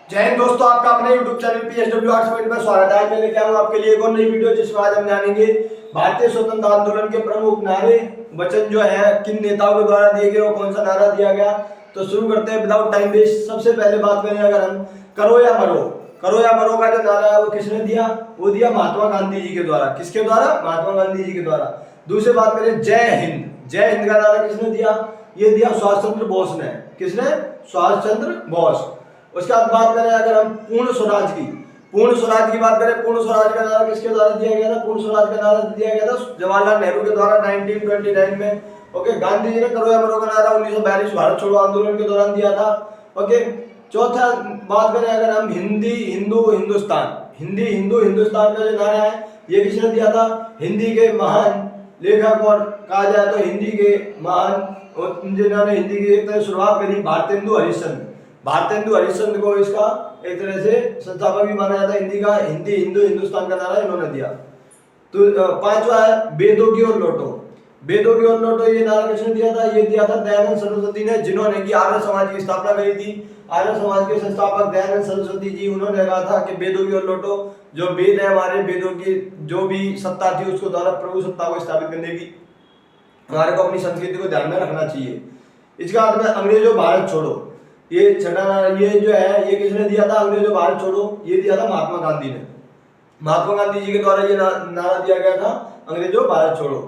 जय हिंद दोस्तों, आपका अपने YouTube channel PSW arts point में स्वागत है। आज मैं लेके आया हूं आपके लिए एक और नई वीडियो जिसमें आज हम जानेंगे भारतीय स्वतंत्रता आंदोलन के प्रमुख नारे वचन जो है किन नेताओं के द्वारा दिए गए और कौन सा नारा दिया गया। तो शुरू करते हैं विदाउट टाइम वेस्ट। सबसे पहले बात करें अगर हम करो या मरो, करो या मरो का जो नारा है वो किसने दिया? वो दिया महात्मा गांधी जी के द्वारा। किसके द्वारा? महात्मा गांधी जी के द्वारा। दूसरी बात करें जय हिंद, जय हिंद का नारा किसने दिया? ये दिया सुभाष चंद्र बोस ने। किसने? सुभाष चंद्र बोस। उसके बाद बात करें अगर हम पूर्ण स्वराज की, पूर्ण स्वराज की बात करें, पूर्ण स्वराज का नारा किसके द्वारा दिया गया था? पूर्ण स्वराज का नारा दिया गया था जवाहरलाल नेहरू के द्वारा 1929 में। ओके, गांधी जी ने करो या मरो का नारा 1942 भारत छोड़ो आंदोलन के दौरान दिया था। ओके, चौथा बात करें अगर हम हिंदी हिंदू हिंदुस्तान, हिंदी हिंदू हिंदुस्तान का जो नारा है ये किसने दिया था? हिंदी के महान लेखक और कहा जाए तो हिंदी के महान जिन्होंने हिंदी की एक तरह शुरुआत करी, भारतेंदु हरिश्चंद्र। भारतेंदु हरिश्चंद्र को इसका एक तरह से संस्थापक भी माना जाता है हिंदी का। हिंदी हिंदू हिंदुस्तान का नारा इन्होंने दिया। तो पांचवा है वेदों की ओर लौटो, वेदों की ओर लौटो ये नारा किसने दिया था? ये दिया था दयानंद सरस्वती ने, जिन्होंने की आर्य समाज की स्थापना करी थी। आर्य समाज के संस्थापक दयानंद सरस्वती जी, उन्होंने कहा था कि वेदों की ओर लौटो, जो वेद है हमारे, वेदों की जो भी सत्ता थी उसको द्वारा प्रभु सत्ता को स्थापित करने की हमारे को अपनी संस्कृति को ध्यान में रखना चाहिए। इसके बाद में अंग्रेजों भारत छोड़ो, ये छठा ये जो है ये किसने दिया था? अंग्रेजों भारत छोड़ो ये दिया था महात्मा गांधी ने। महात्मा गांधी जी के द्वारा ये नारा दिया गया था अंग्रेजों भारत छोड़ो।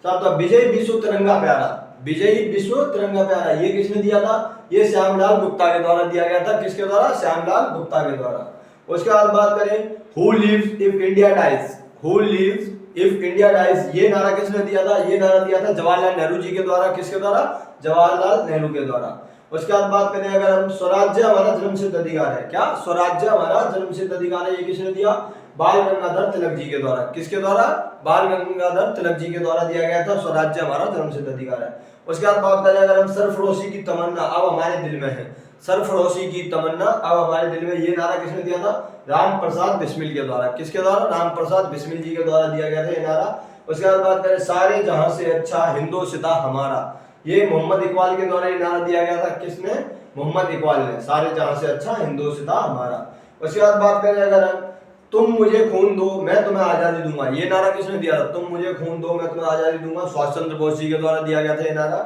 साथ विजय विश्व तिरंगा प्यारा, विजयी विश्व तिरंगा प्यारा ये किसने दिया था? ये श्यामलाल गुप्ता के द्वारा दिया गया था। किसके द्वारा? श्यामलाल गुप्ता के द्वारा। उसके बाद बात करें who lives if India dies, who lives if India dies ये नारा किसने दिया था? ये नारा दिया था जवाहरलाल नेहरू जी के द्वारा। किसके द्वारा? जवाहरलाल नेहरू के द्वारा। उसके बाद बात करें अगर हम स्वराज्य हमारा जन्मसिद्ध अधिकार है। क्या? स्वराज्य हमारा जन्मसिद्ध अधिकार है ये किसने दिया? बाल गंगाधर तिलक जी के द्वारा। किसके द्वारा? बाल गंगाधर तिलक जी के द्वारा दिया गया था स्वराज्य हमारा जन्मसिद्ध अधिकार है। उसके बाद बात करें अगर हम सरफरोशी की तमन्ना अब हमारे दिल में है, सरफरोशी की तमन्ना अब हमारे दिल में, ये नारा किसने दिया था? राम प्रसाद बिस्मिल के द्वारा। किसके द्वारा? राम प्रसाद बिस्मिल जी के द्वारा दिया गया था ये नारा। उसके बाद बात करें सारे जहां से अच्छा हिंदोसिता हमारा, ये मोहम्मद इकबाल के द्वारा ये नारा दिया गया था। किसने? मोहम्मद इकबाल ने। सारे जहां से अच्छा हिंदोसिता हमारा। उसके बाद बात करें अगर हम तुम मुझे खून दो मैं तुम्हें आजादी दूंगा, ये नारा किसने दिया था? तुम मुझे खून दो मैं तुम्हें आजादी दूंगा, सुभाष चंद्र बोस जी के द्वारा दिया गया था ये नारा।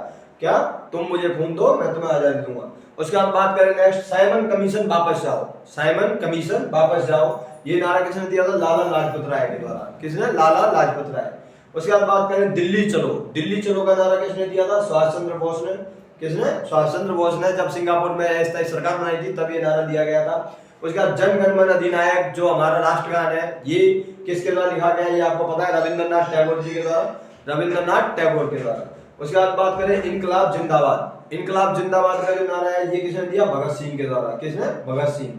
क्या? तुम मुझे खून दो मैं तुम्हें आजादी दूंगा। उसके बाद बात करें नेक्स्ट साइमन कमीशन वापस जाओ, साइमन कमीशन वापस जाओ ये नारा किसने दिया था? लाला लाजपत राय के द्वारा। किसने? लाला लाजपत राय। उसके बाद बात करें दिल्ली चलो, दिल्ली चलो का नारा किसने दिया था? सुभाष चंद्र बोस ने। किसने? सुभाष चंद्र बोस ने। जब सिंगापुर में अस्थायी सरकार बनाई थी तब ये नारा दिया गया था। उसके बाद जन गण मन अधिनायक जो हमारा राष्ट्रगान है ये किसके द्वारा लिखा गया? ये आपको पता है, रविंद्रनाथ टैगोर जी के द्वारा, रविंद्रनाथ टैगोर के द्वारा। उसके बाद बात करें इनकलाब जिंदाबाद, इनकलाब जिंदाबाद का जो नारा है ये किसने दिया? भगत सिंह के द्वारा। किसने? भगत सिंह।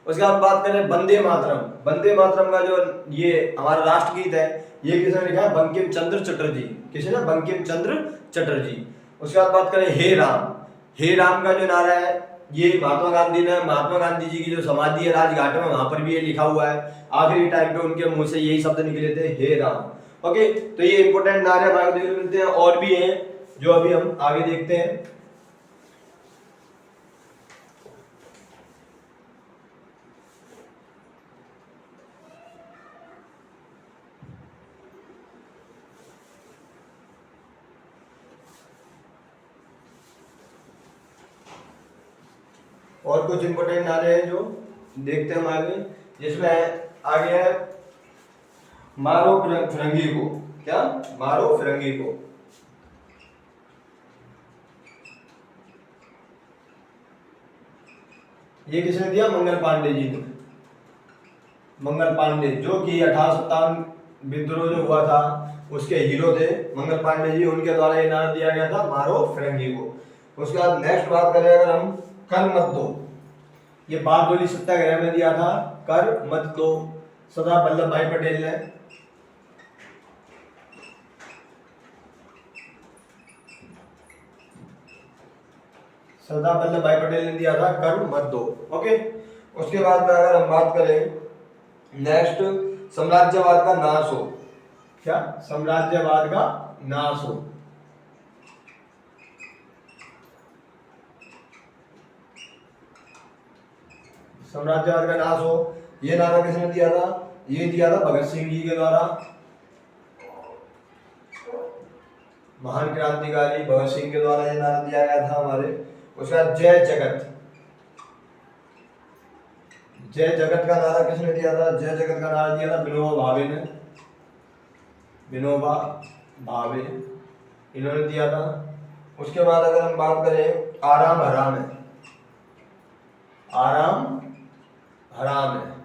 उसके बाद बात करें वंदे मातरम, वंदे मातरम का जो ये हमारा राष्ट्रगीत है ये किसने लिखा है? बंकिम चंद्र चटर्जी। किसने? बंकिम चंद्र चटर्जी। उसके बाद बात करें हे राम, हे राम का जो नारा है ये महात्मा गांधी ने, महात्मा गांधी जी की जो समाधि है राजघाट में वहां पर भी ये लिखा हुआ है। आखिरी टाइम पे उनके मुंह से यही शब्द निकले थे, हे राम। ओके, तो ये इंपोर्टेंट नारे हमारे देखने को मिलते हैं और भी हैं जो अभी हम आगे देखते हैं। और कुछ इंपोर्टेंट नारे हैं जो देखते हैं हम आगे, जिसमें आगे है मारो फिरंगी को। क्या? मारो फिरंगी को। ये किसने दिया? मंगल पांडे जी ने। मंगल पांडे जो कि 1857 विद्रोह जो हुआ था उसके हीरो थे मंगल पांडे जी, उनके द्वारा ये नारा दिया गया था मारो फिरंगी को। उसके बाद नेक्स्ट बात करें अगर हम कर मत दो, ये बारडोली सत्याग्रह में दिया था, कर मत दो, सरदार वल्लभ भाई पटेल ने। सरदार वल्लभ भाई पटेल ने दिया था कर मत दो। ओके, उसके बाद में अगर हम बात करें नेक्स्ट साम्राज्यवाद का नाश हो। क्या? साम्राज्यवाद का नाश हो। साम्राज्यवाद का नाश हो। ये नारा किसने दिया था? ये दिया था भगत सिंह जी के द्वारा। महान क्रांतिकारी भगत सिंह के द्वारा ये नारा दिया गया था हमारे। उसके बाद जय जगत, जय जगत का नारा किसने दिया था? जय जगत का नारा दिया था विनोबा भावे ने। विनोबा भावे इन्होंने दिया था। उसके बाद अगर हम बात करें आराम हराम है, आराम हराम है,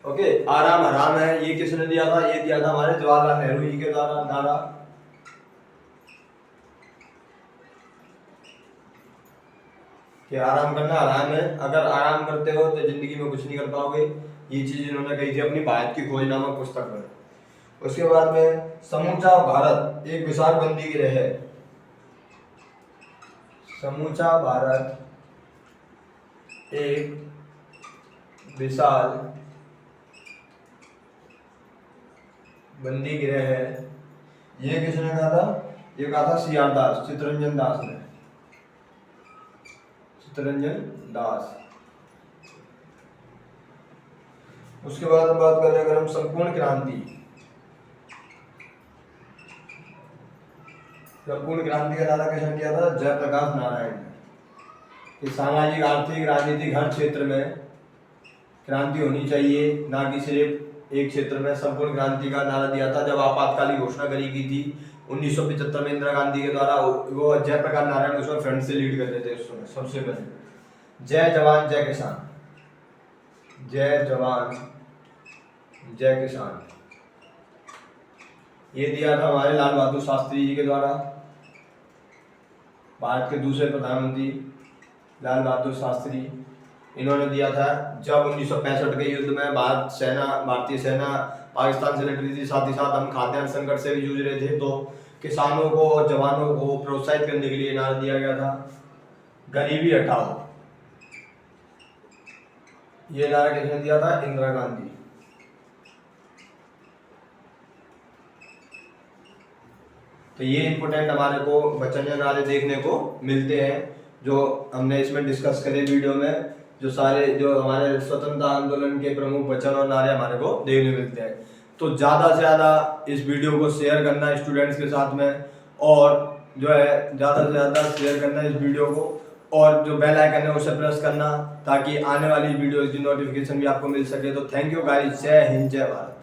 ओके, आराम हराम है, ये किसने दिया था? ये दिया था हमारे जवाहरलाल नेहरू जी के द्वारा नारा। कि आराम करना हराम है, अगर आराम करते हो तो जिंदगी में कुछ नहीं कर पाओगे। ये चीज इन्होंने कही थी अपनी भारत की खोज नामक पुस्तक में। उसके बाद में समूचा भारत एक विशाल बंदी गृह है। समूचा भारत एक विशाल बंदी गृह है, ये किसने कहा था? ये कहा था सी आर दास, चित्तरंजन दास ने, चित्तरंजन दास। उसके बाद हम बात करें अगर हम संपूर्ण क्रांति, संपूर्ण क्रांति का नारा किसने दिया था? जयप्रकाश नारायण ने। कि सामाजिक आर्थिक राजनीतिक हर क्षेत्र में क्रांति होनी चाहिए, ना कि सिर्फ एक क्षेत्र में। संपूर्ण क्रांति का नारा दिया था जब आपातकालीन घोषणा करी गई थी 1975 में इंदिरा गांधी के द्वारा। वो जयप्रकाश नारायण उसमें फ्रंट से लीड कर रहे थे उस समय सबसे पहले। जय जवान जय किसान, जय जवान जय किसान, ये दिया था हमारे लाल बहादुर शास्त्री जी के द्वारा। भारत के दूसरे प्रधानमंत्री लाल बहादुर शास्त्री, इन्होंने दिया था जब 1965 के युद्ध में भारतीय सेना पाकिस्तान से लड़ रही थी, साथ ही साथ हम खाद्यान्न संकट से भी जूझ रहे थे, तो किसानों को और जवानों को प्रोत्साहित करने के लिए नारा दिया गया था गरीबी हटाओ। ये नारा किसने दिया था? इंदिरा गांधी। तो ये इंपोर्टेंट हमारे को वचन या नारे देखने को मिलते हैं जो हमने इसमें डिस्कस करे वीडियो में। जो सारे जो हमारे स्वतंत्रता आंदोलन के प्रमुख वचन और नारे हमारे को देखने मिलते हैं। तो ज़्यादा से ज़्यादा इस वीडियो को शेयर करना स्टूडेंट्स के साथ में, और जो है ज़्यादा से ज़्यादा शेयर करना इस वीडियो को, और जो बेल आइकन है उसे प्रेस करना ताकि आने वाली वीडियोज़ की नोटिफिकेशन भी आपको मिल सके। तो थैंक यू गाइस, जय हिंद जय भारत।